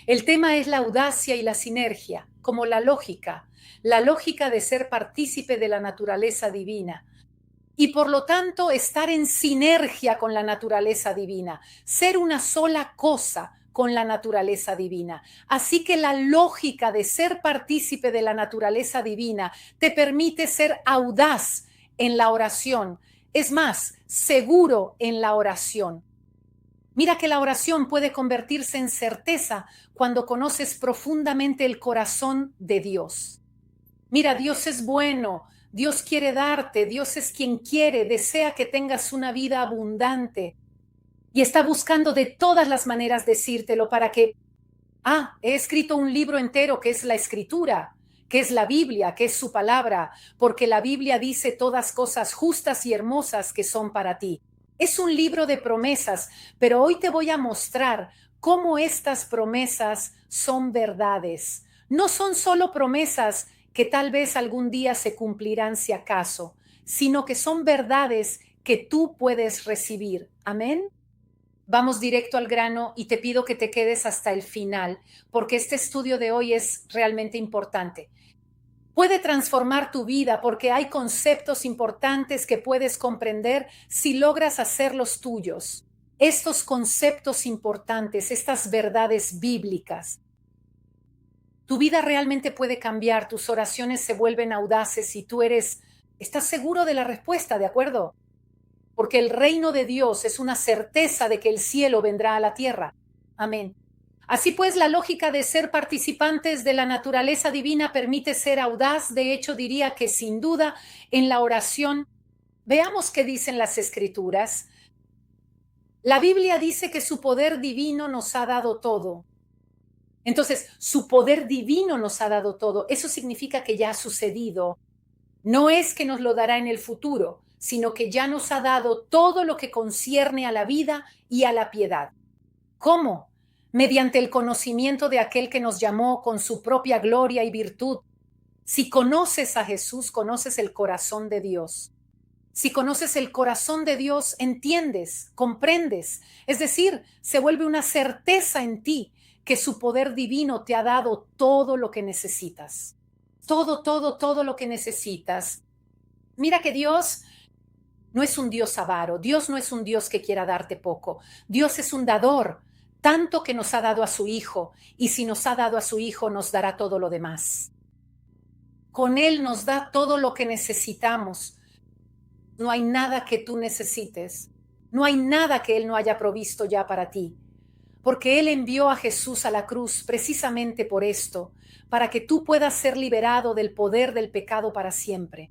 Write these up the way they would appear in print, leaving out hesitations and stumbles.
El tema es la audacia y la sinergia, como la lógica de ser partícipe de la naturaleza divina y por lo tanto estar en sinergia con la naturaleza divina, ser una sola cosa con la naturaleza divina. Así que la lógica de ser partícipe de la naturaleza divina te permite ser audaz en la oración, es más, seguro en la oración. Mira que la oración puede convertirse en certeza cuando conoces profundamente el corazón de Dios. Mira, Dios es bueno, Dios quiere darte, Dios es quien quiere, desea que tengas una vida abundante y está buscando de todas las maneras decírtelo para que, he escrito un libro entero que es la Escritura, que es la Biblia, que es su palabra, porque la Biblia dice todas cosas justas y hermosas que son para ti. Es un libro de promesas, pero hoy te voy a mostrar cómo estas promesas son verdades. No son solo promesas que tal vez algún día se cumplirán si acaso, sino que son verdades que tú puedes recibir. Amén. Vamos directo al grano y te pido que te quedes hasta el final, porque este estudio de hoy es realmente importante. Puede transformar tu vida porque hay conceptos importantes que puedes comprender si logras hacerlos tuyos. Estos conceptos importantes, estas verdades bíblicas. Tu vida realmente puede cambiar, tus oraciones se vuelven audaces y estás seguro de la respuesta, ¿de acuerdo? Porque el reino de Dios es una certeza de que el cielo vendrá a la tierra. Amén. Así pues, la lógica de ser participantes de la naturaleza divina permite ser audaz. De hecho, diría que sin duda en la oración, veamos qué dicen las escrituras. La Biblia dice que su poder divino nos ha dado todo. Entonces, su poder divino nos ha dado todo. Eso significa que ya ha sucedido. No es que nos lo dará en el futuro, sino que ya nos ha dado todo lo que concierne a la vida y a la piedad. ¿Cómo? Mediante el conocimiento de aquel que nos llamó con su propia gloria y virtud. Si conoces a Jesús, conoces el corazón de Dios. Si conoces el corazón de Dios, entiendes, comprendes. Es decir, se vuelve una certeza en ti que su poder divino te ha dado todo lo que necesitas. Todo lo que necesitas. Mira que Dios no es un Dios avaro, Dios no es un Dios que quiera darte poco, Dios es un dador, tanto que nos ha dado a su Hijo, y si nos ha dado a su Hijo, nos dará todo lo demás. Con Él nos da todo lo que necesitamos. No hay nada que tú necesites, no hay nada que Él no haya provisto ya para ti, porque Él envió a Jesús a la cruz precisamente por esto, para que tú puedas ser liberado del poder del pecado para siempre.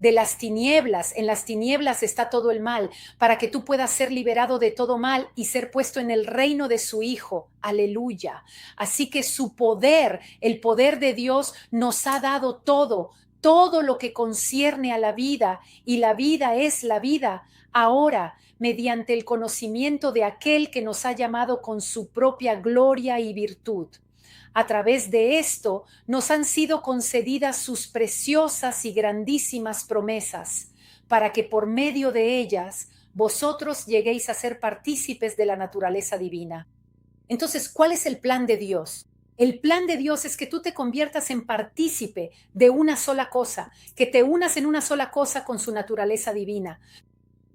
De las tinieblas, en las tinieblas está todo el mal, para que tú puedas ser liberado de todo mal y ser puesto en el reino de su Hijo. Aleluya. Así que su poder, el poder de Dios, nos ha dado todo lo que concierne a la vida, y la vida es la vida ahora, mediante el conocimiento de aquel que nos ha llamado con su propia gloria y virtud. A través de esto nos han sido concedidas sus preciosas y grandísimas promesas, para que por medio de ellas vosotros lleguéis a ser partícipes de la naturaleza divina. Entonces, ¿cuál es el plan de Dios? El plan de Dios es que tú te conviertas en partícipe de una sola cosa, que te unas en una sola cosa con su naturaleza divina.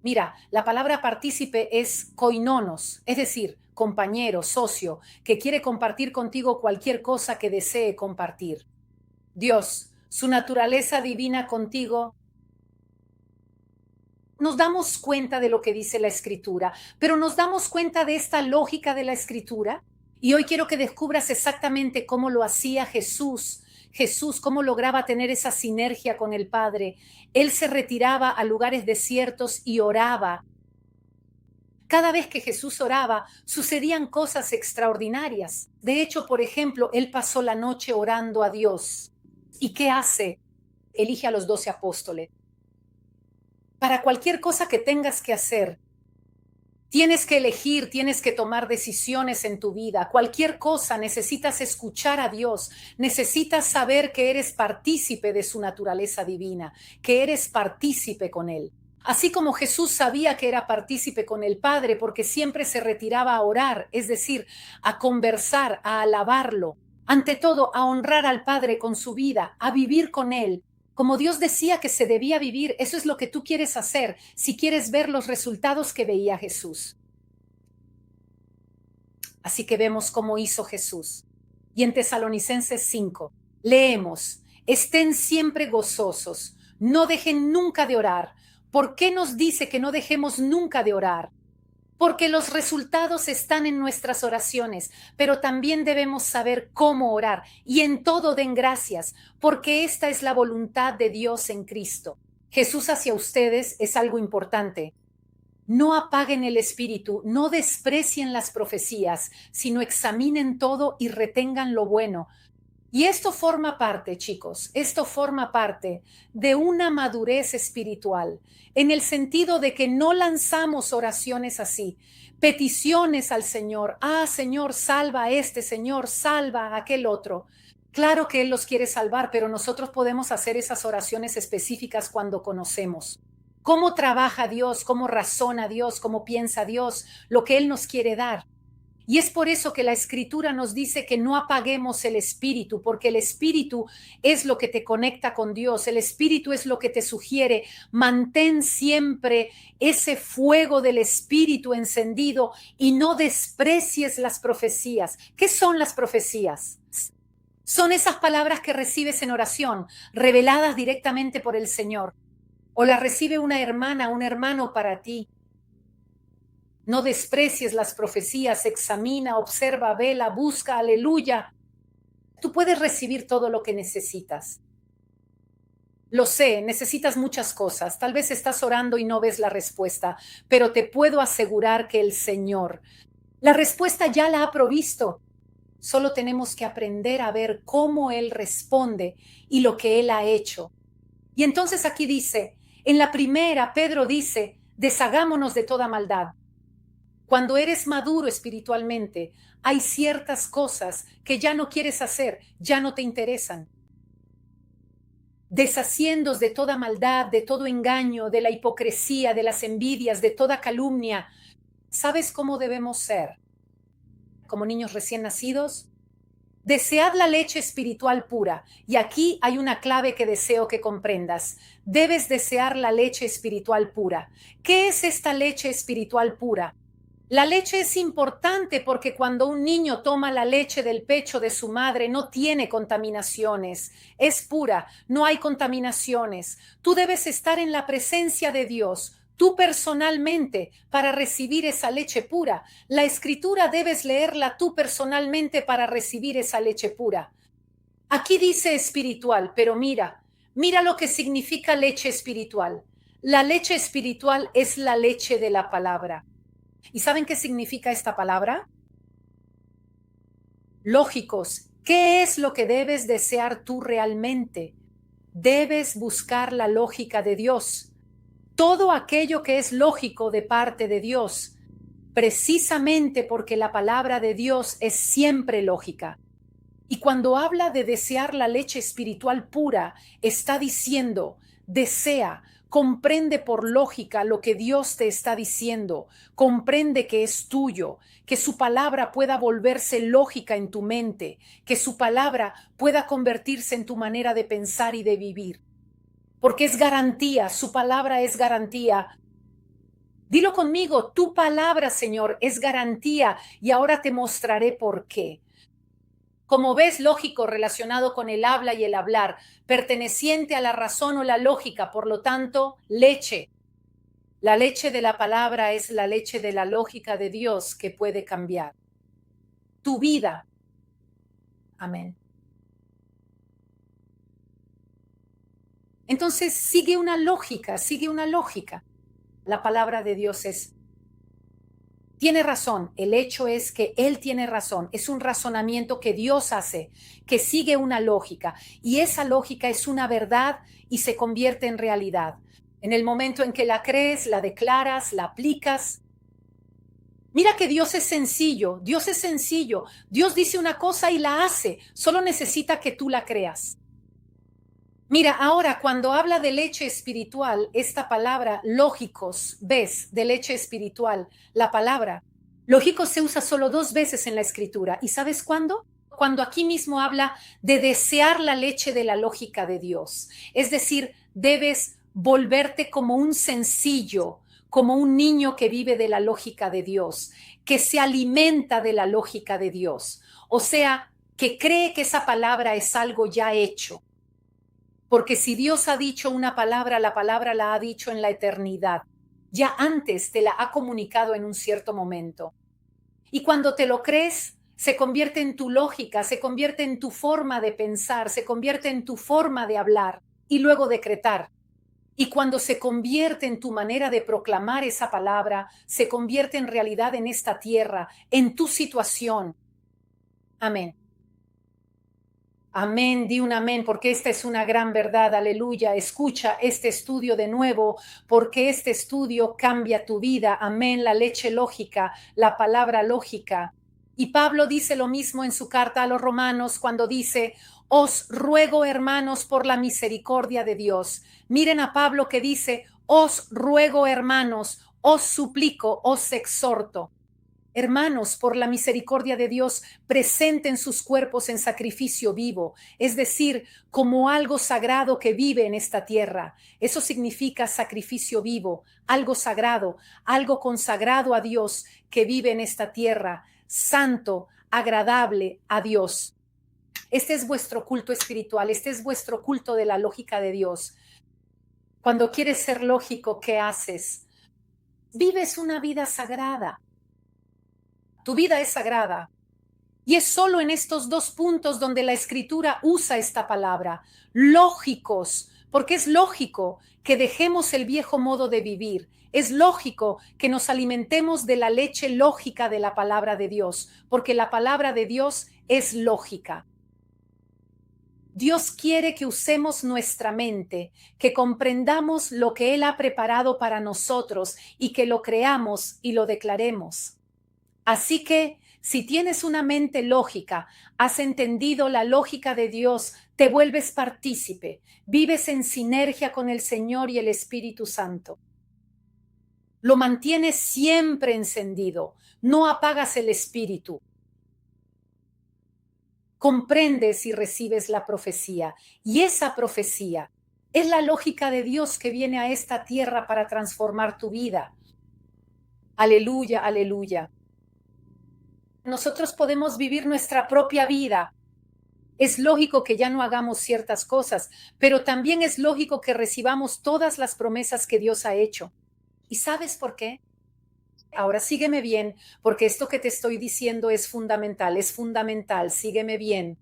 Mira, la palabra partícipe es koinonos, es decir, compañero, socio, que quiere compartir contigo cualquier cosa que desee compartir. Dios, su naturaleza divina contigo. Nos damos cuenta de lo que dice la Escritura, pero nos damos cuenta de esta lógica de la Escritura. Y hoy quiero que descubras exactamente cómo lo hacía Jesús. Jesús, cómo lograba tener esa sinergia con el Padre. Él se retiraba a lugares desiertos y oraba. Cada vez que Jesús oraba, sucedían cosas extraordinarias. De hecho, por ejemplo, él pasó la noche orando a Dios. ¿Y qué hace? Elige a los 12 apóstoles. Para cualquier cosa que tengas que hacer, tienes que elegir, tienes que tomar decisiones en tu vida. Cualquier cosa, necesitas escuchar a Dios, necesitas saber que eres partícipe de su naturaleza divina, que eres partícipe con Él. Así como Jesús sabía que era partícipe con el Padre porque siempre se retiraba a orar, es decir, a conversar, a alabarlo, ante todo a honrar al Padre con su vida, a vivir con Él. Como Dios decía que se debía vivir, eso es lo que tú quieres hacer si quieres ver los resultados que veía Jesús. Así que vemos cómo hizo Jesús. Y en Tesalonicenses 5 leemos: estén siempre gozosos, no dejen nunca de orar. ¿Por qué nos dice que no dejemos nunca de orar? Porque los resultados están en nuestras oraciones, pero también debemos saber cómo orar, y en todo den gracias, porque esta es la voluntad de Dios en Cristo. Jesús hacia ustedes es algo importante. No apaguen el espíritu, no desprecien las profecías, sino examinen todo y retengan lo bueno. Y esto forma parte, chicos, esto forma parte de una madurez espiritual, en el sentido de que no lanzamos oraciones así, peticiones al Señor. Señor, salva a este, Señor, salva a aquel otro. Claro que Él los quiere salvar, pero nosotros podemos hacer esas oraciones específicas cuando conocemos cómo trabaja Dios, cómo razona Dios, cómo piensa Dios, lo que Él nos quiere dar. Y es por eso que la Escritura nos dice que no apaguemos el espíritu, porque el espíritu es lo que te conecta con Dios, el espíritu es lo que te sugiere. Mantén siempre ese fuego del espíritu encendido y no desprecies las profecías. ¿Qué son las profecías? Son esas palabras que recibes en oración, reveladas directamente por el Señor, o las recibe una hermana, un hermano para ti. No desprecies las profecías, examina, observa, vela, busca, aleluya. Tú puedes recibir todo lo que necesitas. Lo sé, necesitas muchas cosas. Tal vez estás orando y no ves la respuesta, pero te puedo asegurar que el Señor, la respuesta ya la ha provisto. Solo tenemos que aprender a ver cómo Él responde y lo que Él ha hecho. Y entonces aquí dice, en la primera, Pedro dice, deshagámonos de toda maldad. Cuando eres maduro espiritualmente, hay ciertas cosas que ya no quieres hacer, ya no te interesan. Deshaciéndoos de toda maldad, de todo engaño, de la hipocresía, de las envidias, de toda calumnia. ¿Sabes cómo debemos ser? Como niños recién nacidos. Desead la leche espiritual pura. Y aquí hay una clave que deseo que comprendas. Debes desear la leche espiritual pura. ¿Qué es esta leche espiritual pura? La leche es importante porque cuando un niño toma la leche del pecho de su madre no tiene contaminaciones, es pura, no hay contaminaciones. Tú debes estar en la presencia de Dios, tú personalmente, para recibir esa leche pura. La Escritura debes leerla tú personalmente para recibir esa leche pura. Aquí dice espiritual, pero mira lo que significa leche espiritual. La leche espiritual es la leche de la palabra. ¿Y saben qué significa esta palabra? Lógicos. ¿Qué es lo que debes desear tú realmente? Debes buscar la lógica de Dios. Todo aquello que es lógico de parte de Dios, precisamente porque la palabra de Dios es siempre lógica. Y cuando habla de desear la leche espiritual pura, está diciendo, desea, comprende por lógica lo que Dios te está diciendo, comprende que es tuyo, que su palabra pueda volverse lógica en tu mente, que su palabra pueda convertirse en tu manera de pensar y de vivir. Porque es garantía, su palabra es garantía. Dilo conmigo, tu palabra, Señor, es garantía y ahora te mostraré por qué. Como ves, lógico relacionado con el habla y el hablar, perteneciente a la razón o la lógica, por lo tanto, leche. La leche de la palabra es la leche de la lógica de Dios que puede cambiar tu vida. Amén. Entonces, sigue una lógica, sigue una lógica. La palabra de Dios tiene razón, el hecho es que Él tiene razón, es un razonamiento que Dios hace, que sigue una lógica, y esa lógica es una verdad y se convierte en realidad. En el momento en que la crees, la declaras, la aplicas. Mira que Dios es sencillo, Dios es sencillo, Dios dice una cosa y la hace, solo necesita que tú la creas. Mira, ahora cuando habla de leche espiritual, esta palabra lógicos, ves, de leche espiritual, la palabra lógicos se usa solo 2 veces en la escritura. ¿Y sabes cuándo? Cuando aquí mismo habla de desear la leche de la lógica de Dios. Es decir, debes volverte como un sencillo, como un niño que vive de la lógica de Dios, que se alimenta de la lógica de Dios. O sea, que cree que esa palabra es algo ya hecho. Porque si Dios ha dicho una palabra, la palabra la ha dicho en la eternidad. Ya antes te la ha comunicado en un cierto momento. Y cuando te lo crees, se convierte en tu lógica, se convierte en tu forma de pensar, se convierte en tu forma de hablar y luego decretar. Y cuando se convierte en tu manera de proclamar esa palabra, se convierte en realidad en esta tierra, en tu situación. Amén. Amén, di un amén, porque esta es una gran verdad, aleluya. Escucha este estudio de nuevo, porque este estudio cambia tu vida. Amén, la leche lógica, la palabra lógica. Y Pablo dice lo mismo en su carta a los romanos cuando dice, os ruego, hermanos, por la misericordia de Dios. Miren a Pablo que dice, os ruego, hermanos, os suplico, os exhorto. Hermanos, por la misericordia de Dios, presenten sus cuerpos en sacrificio vivo, es decir, como algo sagrado que vive en esta tierra. Eso significa sacrificio vivo, algo sagrado, algo consagrado a Dios que vive en esta tierra, santo, agradable a Dios. Este es vuestro culto espiritual, este es vuestro culto de la lógica de Dios. Cuando quieres ser lógico, ¿qué haces? Vives una vida sagrada. Tu vida es sagrada. Y es solo en estos 2 puntos donde la escritura usa esta palabra, lógicos, porque es lógico que dejemos el viejo modo de vivir. Es lógico que nos alimentemos de la leche lógica de la palabra de Dios, porque la palabra de Dios es lógica. Dios quiere que usemos nuestra mente, que comprendamos lo que Él ha preparado para nosotros y que lo creamos y lo declaremos. Así que si tienes una mente lógica, has entendido la lógica de Dios, te vuelves partícipe, vives en sinergia con el Señor y el Espíritu Santo. Lo mantienes siempre encendido, no apagas el espíritu. Comprendes y recibes la profecía, y esa profecía es la lógica de Dios que viene a esta tierra para transformar tu vida. Aleluya, aleluya. Nosotros podemos vivir nuestra propia vida. Es lógico que ya no hagamos ciertas cosas, pero también es lógico que recibamos todas las promesas que Dios ha hecho. ¿Y sabes por qué? Ahora sígueme bien, porque esto que te estoy diciendo es fundamental, sígueme bien.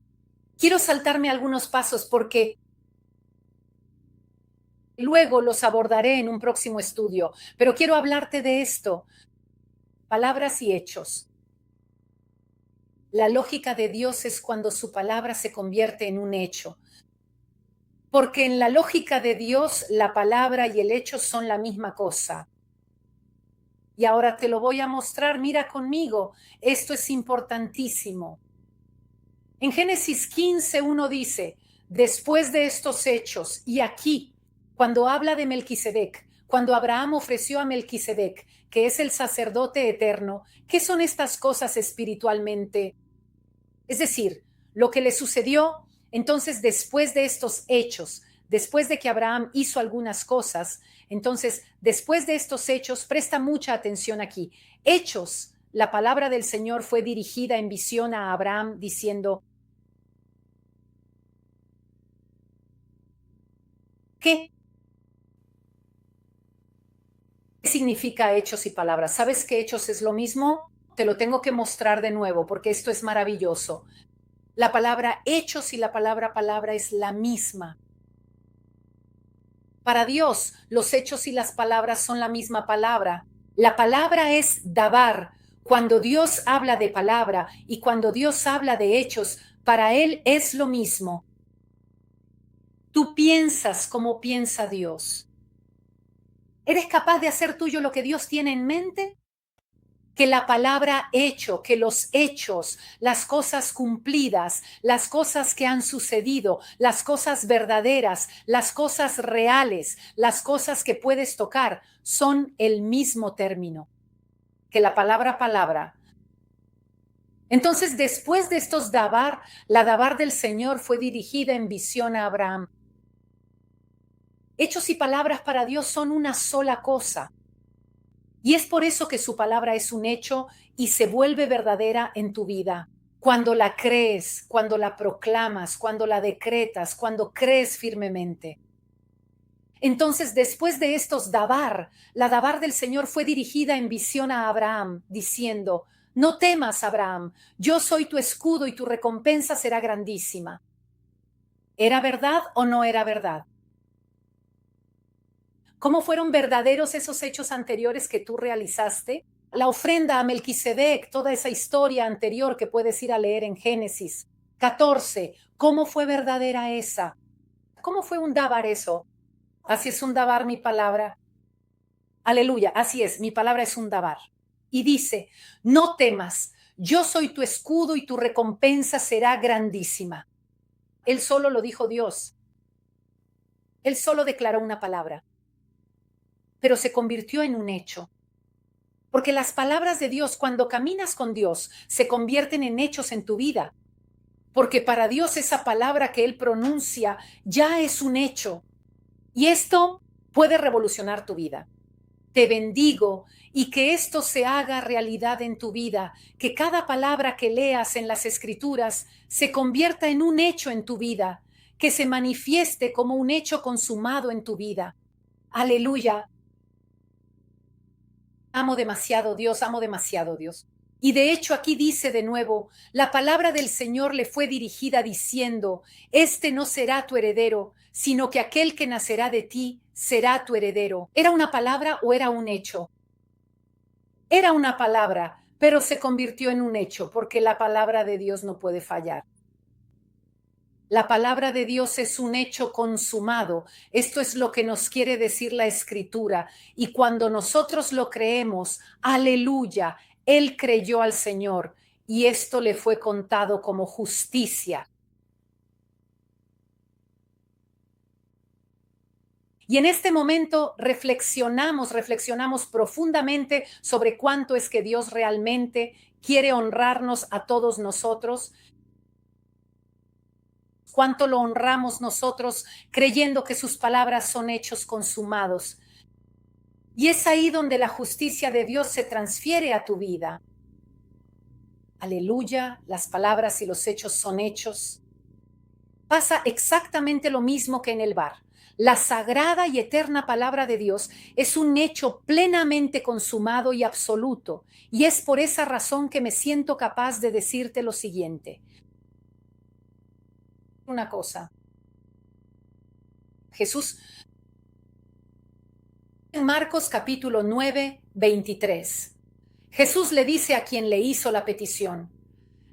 Quiero saltarme algunos pasos porque luego los abordaré en un próximo estudio, pero quiero hablarte de esto, palabras y hechos. La lógica de Dios es cuando su palabra se convierte en un hecho. Porque en la lógica de Dios, la palabra y el hecho son la misma cosa. Y ahora te lo voy a mostrar, mira conmigo, esto es importantísimo. En Génesis 15:1 dice, después de estos hechos, y aquí, cuando habla de Melquisedec, cuando Abraham ofreció a Melquisedec, que es el sacerdote eterno, ¿qué son estas cosas espiritualmente? Es decir, lo que le sucedió, entonces después de estos hechos, después de que Abraham hizo algunas cosas, entonces después de estos hechos, presta mucha atención aquí. Hechos, la palabra del Señor fue dirigida en visión a Abraham diciendo, ¿qué significa hechos y palabras? ¿Sabes que hechos es lo mismo? Te lo tengo que mostrar de nuevo porque esto es maravilloso. La palabra hechos y la palabra palabra es la misma. Para Dios, los hechos y las palabras son la misma palabra. La palabra es dabar. Cuando Dios habla de palabra y cuando Dios habla de hechos, para Él es lo mismo. Tú piensas como piensa Dios. ¿Eres capaz de hacer tuyo lo que Dios tiene en mente? que la palabra hecho, que los hechos, las cosas cumplidas, las cosas que han sucedido, las cosas verdaderas, las cosas reales, las cosas que puedes tocar, son el mismo término, que la palabra. Entonces, después de estos dabar, la dabar del Señor fue dirigida en visión a Abraham. Hechos y palabras para Dios son una sola cosa. Y es por eso que su palabra es un hecho y se vuelve verdadera en tu vida. Cuando la crees, cuando la proclamas, cuando la decretas, cuando crees firmemente. Entonces, después de estos dabar, la dabar del Señor fue dirigida en visión a Abraham, diciendo: no temas, Abraham, yo soy tu escudo y tu recompensa será grandísima. ¿Era verdad o no era verdad? ¿Cómo fueron verdaderos esos hechos anteriores que tú realizaste? La ofrenda a Melquisedec, toda esa historia anterior que puedes ir a leer en Génesis 14. ¿Cómo fue verdadera esa? ¿Cómo fue un dabar eso? Así es un dabar mi palabra. Aleluya, así es, mi palabra es un dabar. Y dice: no temas, yo soy tu escudo y tu recompensa será grandísima. Él solo lo dijo Dios. Él solo declaró una palabra, pero se convirtió en un hecho. Porque las palabras de Dios, cuando caminas con Dios, se convierten en hechos en tu vida. Porque para Dios esa palabra que Él pronuncia ya es un hecho. Y esto puede revolucionar tu vida. Te bendigo y que esto se haga realidad en tu vida, que cada palabra que leas en las Escrituras se convierta en un hecho en tu vida, que se manifieste como un hecho consumado en tu vida. Aleluya. Amo demasiado Dios, amo demasiado Dios. Y de hecho aquí dice de nuevo, la palabra del Señor le fue dirigida diciendo: este no será tu heredero, sino que aquel que nacerá de ti será tu heredero. ¿Era una palabra o era un hecho? Era una palabra, pero se convirtió en un hecho, porque la palabra de Dios no puede fallar. La palabra de Dios es un hecho consumado. Esto es lo que nos quiere decir la Escritura. Y cuando nosotros lo creemos, aleluya, Él creyó al Señor y esto le fue contado como justicia. Y en este momento reflexionamos profundamente sobre cuánto es que Dios realmente quiere honrarnos a todos nosotros. Cuánto lo honramos nosotros creyendo que sus palabras son hechos consumados. Y es ahí donde la justicia de Dios se transfiere a tu vida. Aleluya, las palabras y los hechos son hechos. Pasa exactamente lo mismo que en el bar. La sagrada y eterna palabra de Dios es un hecho plenamente consumado y absoluto. Y es por esa razón que me siento capaz de decirte lo siguiente. Una cosa. Jesús, en Marcos capítulo 9, 23. Jesús le dice a quien le hizo la petición: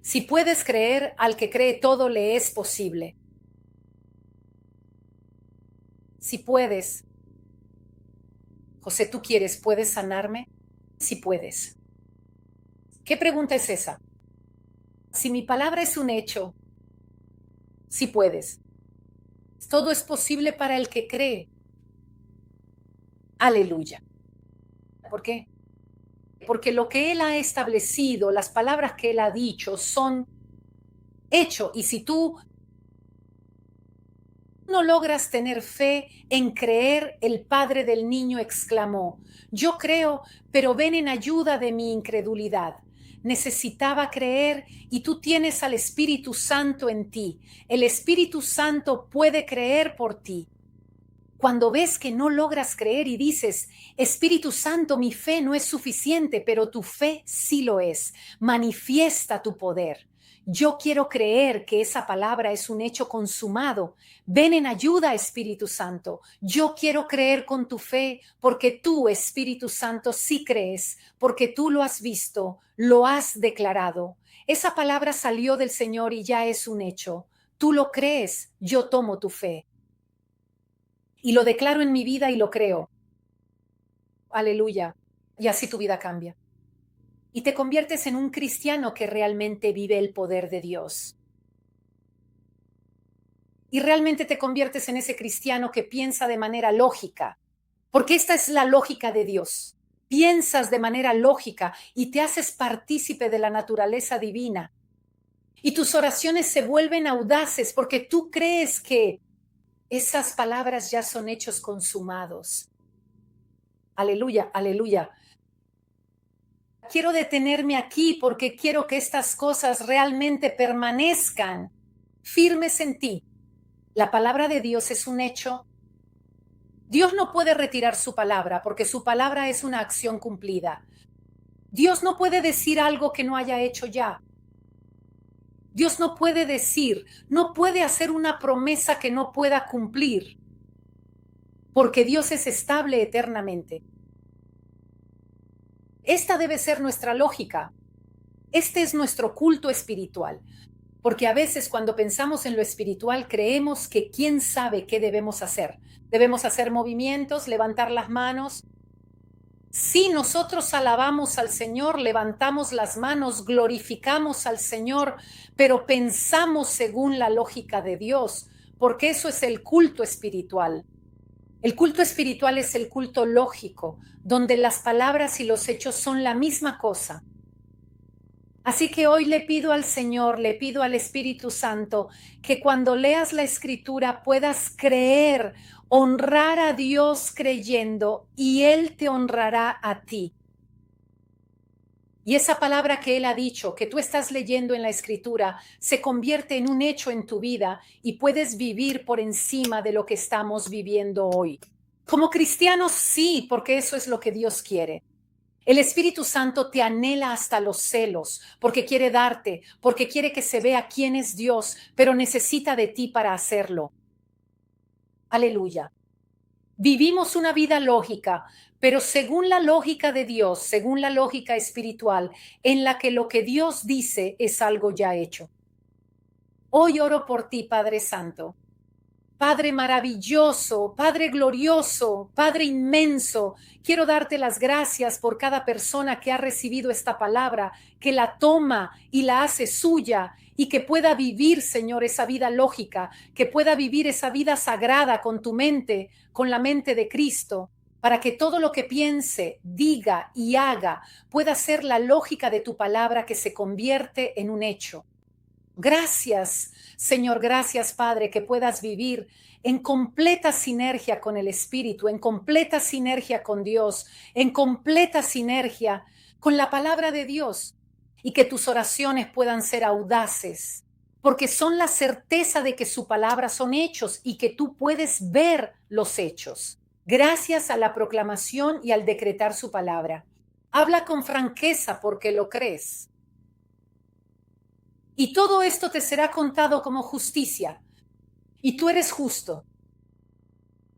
si puedes creer, al que cree todo le es posible. Si puedes. José, ¿tú quieres? ¿Puedes sanarme? Si puedes. ¿Qué pregunta es esa? Si mi palabra es un hecho, si puedes. Todo es posible para el que cree. Aleluya. ¿Por qué? Porque lo que Él ha establecido, las palabras que Él ha dicho son hecho. Y si tú no logras tener fe en creer, el padre del niño exclamó: yo creo, pero ven en ayuda de mi incredulidad. Necesitaba creer y tú tienes al Espíritu Santo en ti. El Espíritu Santo puede creer por ti. Cuando ves que no logras creer y dices: Espíritu Santo, mi fe no es suficiente, pero tu fe sí lo es. Manifiesta tu poder. Yo quiero creer que esa palabra es un hecho consumado. Ven en ayuda, Espíritu Santo. Yo quiero creer con tu fe, porque tú, Espíritu Santo, sí crees, porque tú lo has visto, lo has declarado. Esa palabra salió del Señor y ya es un hecho. Tú lo crees, yo tomo tu fe. Y lo declaro en mi vida y lo creo. Aleluya. Y así tu vida cambia. y te conviertes en un cristiano que realmente vive el poder de Dios. Y realmente te conviertes en ese cristiano que piensa de manera lógica, porque esta es la lógica de Dios. Piensas de manera lógica y te haces partícipe de la naturaleza divina. Y tus oraciones se vuelven audaces porque tú crees que esas palabras ya son hechos consumados. Aleluya, aleluya. Quiero detenerme aquí porque quiero que estas cosas realmente permanezcan firmes en ti. La palabra de Dios es un hecho. Dios no puede retirar su palabra porque su palabra es una acción cumplida. Dios no puede decir algo que no haya hecho ya. Dios no puede decir, no puede hacer una promesa que no pueda cumplir, porque Dios es estable eternamente. Esta debe ser nuestra lógica. Este es nuestro culto espiritual, porque a veces cuando pensamos en lo espiritual creemos que quién sabe qué debemos hacer. Debemos hacer movimientos, levantar las manos. Si nosotros alabamos al Señor, levantamos las manos, glorificamos al Señor, pero pensamos según la lógica de Dios, porque eso es el culto espiritual. El culto espiritual es el culto lógico, donde las palabras y los hechos son la misma cosa. Así que hoy le pido al Señor, le pido al Espíritu Santo, que cuando leas la Escritura puedas creer, honrar a Dios creyendo, y Él te honrará a ti. Y esa palabra que Él ha dicho, que tú estás leyendo en la Escritura, se convierte en un hecho en tu vida y puedes vivir por encima de lo que estamos viviendo hoy. Como cristianos, sí, porque eso es lo que Dios quiere. El Espíritu Santo te anhela hasta los celos, porque quiere darte, porque quiere que se vea quién es Dios, pero necesita de ti para hacerlo. Aleluya. Vivimos una vida lógica, pero según la lógica de Dios, según la lógica espiritual, en la que lo que Dios dice es algo ya hecho. Hoy oro por ti, Padre Santo. Padre maravilloso, Padre glorioso, Padre inmenso, quiero darte las gracias por cada persona que ha recibido esta palabra, que la toma y la hace suya y que pueda vivir, Señor, esa vida lógica, que pueda vivir esa vida sagrada con tu mente, con la mente de Cristo, para que todo lo que piense, diga y haga pueda ser la lógica de tu palabra que se convierte en un hecho. Gracias, Señor, gracias, Padre, que puedas vivir en completa sinergia con el Espíritu, en completa sinergia con Dios, en completa sinergia con la palabra de Dios, y que tus oraciones puedan ser audaces, porque son la certeza de que su palabra son hechos y que tú puedes ver los hechos. Gracias a la proclamación y al decretar su palabra. Habla con franqueza porque lo crees. Y todo esto te será contado como justicia. Y tú eres justo.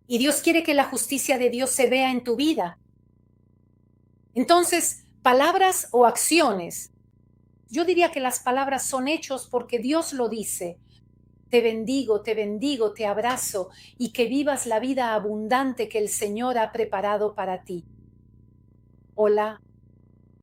Y Dios quiere que la justicia de Dios se vea en tu vida. Entonces, palabras o acciones. Yo diría que las palabras son hechos porque Dios lo dice. Te bendigo, te abrazo y que vivas la vida abundante que el Señor ha preparado para ti. Hola.